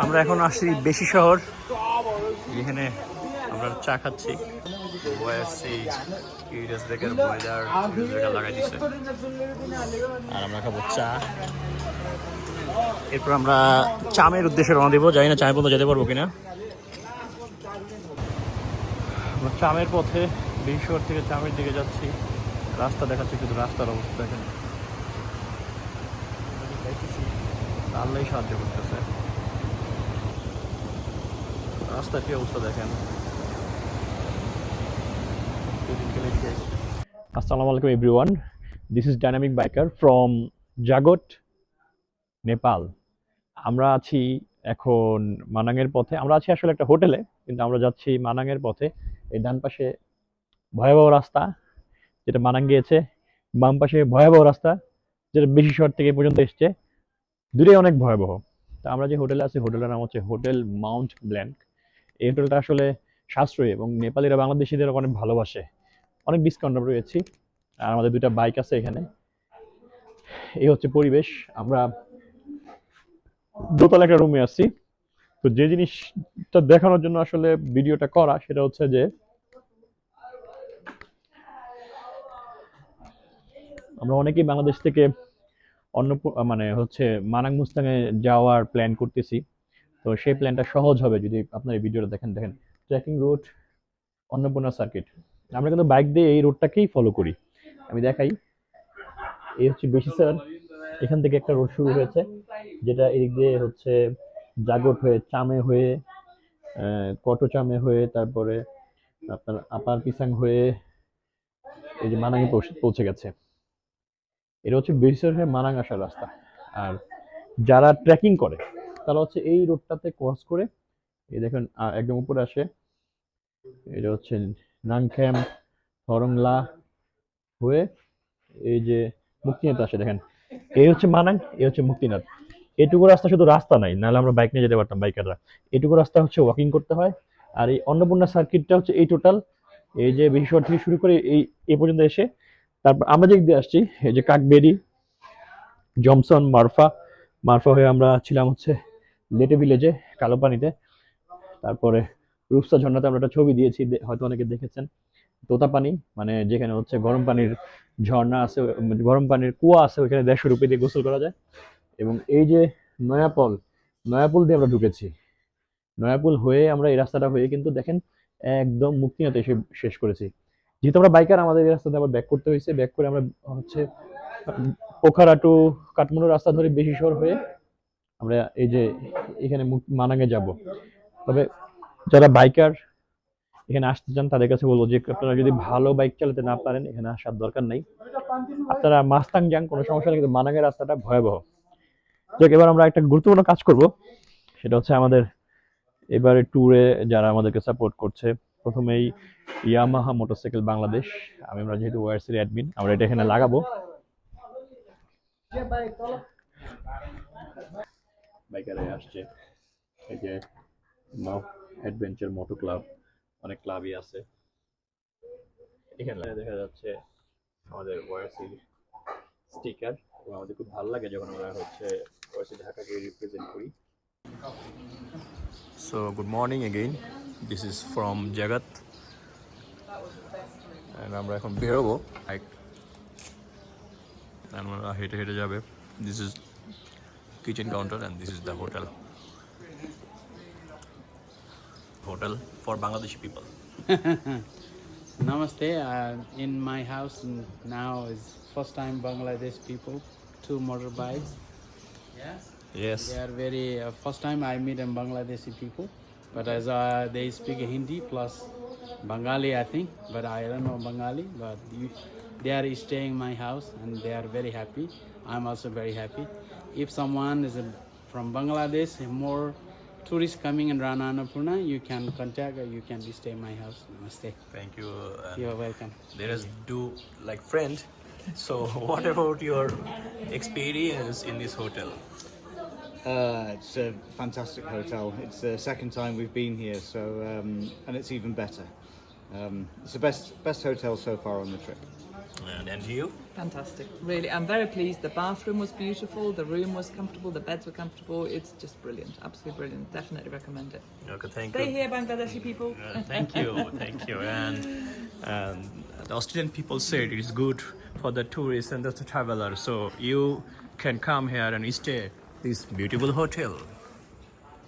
আমরা এখন আসছি বেশি শহর, এখানে আমরা চা খাচ্ছি। লাগাই দিচ্ছে আর আমরা খাবো চা। এরপর আমরা চামের উদ্দেশ্যে রওনা দেবো, জানি না চামের পর্যন্ত যেতে পারবো কিনা। আমরা চামের পথে বেশি শহর থেকে চামের দিকে যাচ্ছি। রাস্তা দেখাচ্ছি, শুধু রাস্তার অবস্থা দেখেন, আল্লাহই সাহায্য করতেছে। রাস্তার কি অবস্থা দেখেন। আসসালামু আলাইকুম everyone, this is dynamic biker from জাগট, নেপাল। আমরা আছি এখন মানাঙের পথে। আমরা আছি আসলে একটা হোটেলে, কিন্তু আমরা যাচ্ছি মানাঙের পথে। এই ডান পাশে ভয়াবহ রাস্তা যেটা মানাং গিয়েছে, বাম পাশে ভয়াবহ রাস্তা যেটা বেশি শহর থেকে পর্যন্ত এসছে। দূরে অনেক ভয়াবহ। তা আমরা যে হোটেলে আছি, হোটেলের নাম হচ্ছে হোটেল মাউন্ট ব্ল্যাঙ্ক। এই হোটেলটা আসলে সাশ্রয়ী এবং নেপালিরা বাংলাদেশিদের অনেক ভালোবাসে। অনেক ডিসকাউন্ট আমরা পেয়েছি। আর আমাদের দুইটা বাইক আছে এখানে। এই হচ্ছে পরিবেশ। আমরা দোতলা একটা রুমে আছি। তো যে জিনিসটা দেখানোর জন্য আসলে ভিডিওটা করা, সেটা হচ্ছে যে আমরা অনেকেই বাংলাদেশ থেকে অন্য মানে হচ্ছে মানাং মুস্তাঙে যাওয়ার প্ল্যান করতেছি। তো সেই প্ল্যানটা সহজ হবে যদি আপনার এই ভিডিওটা দেখেন। দেখেন, ট্রেকিং রুট অন্নপূর্ণা সার্কিট। আমরা কিন্তু বাইক দিয়ে এই রুটটাকেই ফলো করি। আমি দেখাই, এই হচ্ছে বেশি স্যার, এখান থেকে একটা রোড শুরু হয়েছে, যেটা এদিক দিয়ে হচ্ছে জাগট হয়ে চামে হয়ে কটোচামে হয়ে তারপরে আপনার আপার পিসাং হয়ে এই যে মানাঙে পৌঁছে গেছে। এটা হচ্ছে বেশিরভাগ হয়ে মানাং আসার রাস্তা। আর যারা ট্রেকিং করে তারা হচ্ছে এই রোডটাতে ক্রস করে এই দেখেন একদম উপরে আসে। এটা হচ্ছে নাংখ্যাম থরংলা হয়ে এই যে মুক্তিনাথ আসে। দেখেন, এই হচ্ছে মানাং, এই হচ্ছে মুক্তিনাথ। এটুকু রাস্তা শুধু রাস্তা নাই, নাহলে আমরা বাইক নিয়ে যেতে পারতাম বাইকাররা। এটুকু রাস্তা হচ্ছে ওয়াকিং করতে হয়। আর এই অন্নপূর্ণা সার্কিটটা হচ্ছে এই টোটাল, এই যে বিশ্বর থেকে শুরু করে এই পর্যন্ত এসে তারপর আমরা যে দিয়ে আসছি, এই যে কাকবেরি, জমসন, মারফা। মারফা হয়ে আমরা ছিলাম হচ্ছে লেটে ভিলেজে, কালো পানিতে। তারপরে রূপসা ঝর্ণাতে আমরা একটা ছবি দিয়েছি, হয়তো অনেকে দেখেছেন। তোতা পানি, মানে যেখানে হচ্ছে গরম পানির ঝর্ণা আছে, গরম পানির কুয়া আছে, ওইখানে 150 রুপি দিয়ে গোসল করা যায়। এবং এই যে নয়াপল, নয়াপল দিয়ে আমরা ঢুকেছি। নয়াপল হয়ে আমরা এই রাস্তাটা হয়ে কিন্তু দেখেন একদম মুক্তিনাথে এসে শেষ করেছি। যেহেতু আমরা বাইকার, আমাদের এই রাস্তাতে আবার ব্যাক করতে হয়েছে। ব্যাক করে আমরা হচ্ছে পোখারা টু কাঠমান্ডু রাস্তা ধরে বেশি শহর হয়ে আমরা এই যে এখানে মানাঙে যাব। তবে যারা বাইকার এখানে আসতে চান তাদের কাছে বলবো যে আপনারা যদি ভালো বাইক চালাতে না পারেন এখানে আসার দরকার নেই। আপনারা মাস্তাং যান, কোনো সমস্যা নেই, কিন্তু মানাঙের রাস্তাটা ভয়াবহ। যাক, এবার আমরা একটা গুরুত্বপূর্ণ কাজ করব, সেটা হচ্ছে আমাদের এবারে ট্যুরে যারা আমাদেরকে সাপোর্ট করছে। প্রথমেই ইয়ামাহা মোটরসাইকেল বাংলাদেশ। আমরা যেহেতু ওয়ারসির অ্যাডমিন, আমরা এটা এখানে লাগাবো। বাইকারে আসছে এই যে নব অ্যাডভেঞ্চার মোটো ক্লাব, অনেক ক্লাবই আছে এখানে। দেখা যাচ্ছে আমাদের ওয়ারসির স্টিকার, এবং আমাদের খুব ভালো লাগে যখন আমরা হচ্ছে ওয়ারসি ঢাকাকে রিপ্রেজেন্ট করি। So good morning again, this is from জগৎ। আমরা এখন বেরোবো, আমরা হেঁটে হেঁটে যাবে। This is kitchen counter and this is the hotel. Hotel for Bangladeshi people. Namaste. In my house now is first time Bangladesh people, 2 motorbikes. Yes. Yes. They are very first time I meet in Bangladeshi people, but as they speak Hindi plus Bengali, I think, but I don't know Bengali. But they are staying in my house and they are very happy. I'm also very happy. If someone is from Bangladesh, more tourists coming in Rana Annapurna, you can contact or you can stay in my house. Namaste. Thank you. You're welcome. Let us do like friend. So, what about your experience in this hotel? It's a fantastic hotel. It's the second time we've been here, so and it's even better. It's the best hotel so far on the trip. And you? Fantastic, really. I'm very pleased. The bathroom was beautiful, the room was comfortable, the beds were comfortable. It's just brilliant, absolutely brilliant. Definitely recommend it. Okay, thank Stay you. here, Bangladeshi people. Thank you, thank you. And the Australian people said it's good for the tourists and the travelers. So you can come here and stay this beautiful hotel.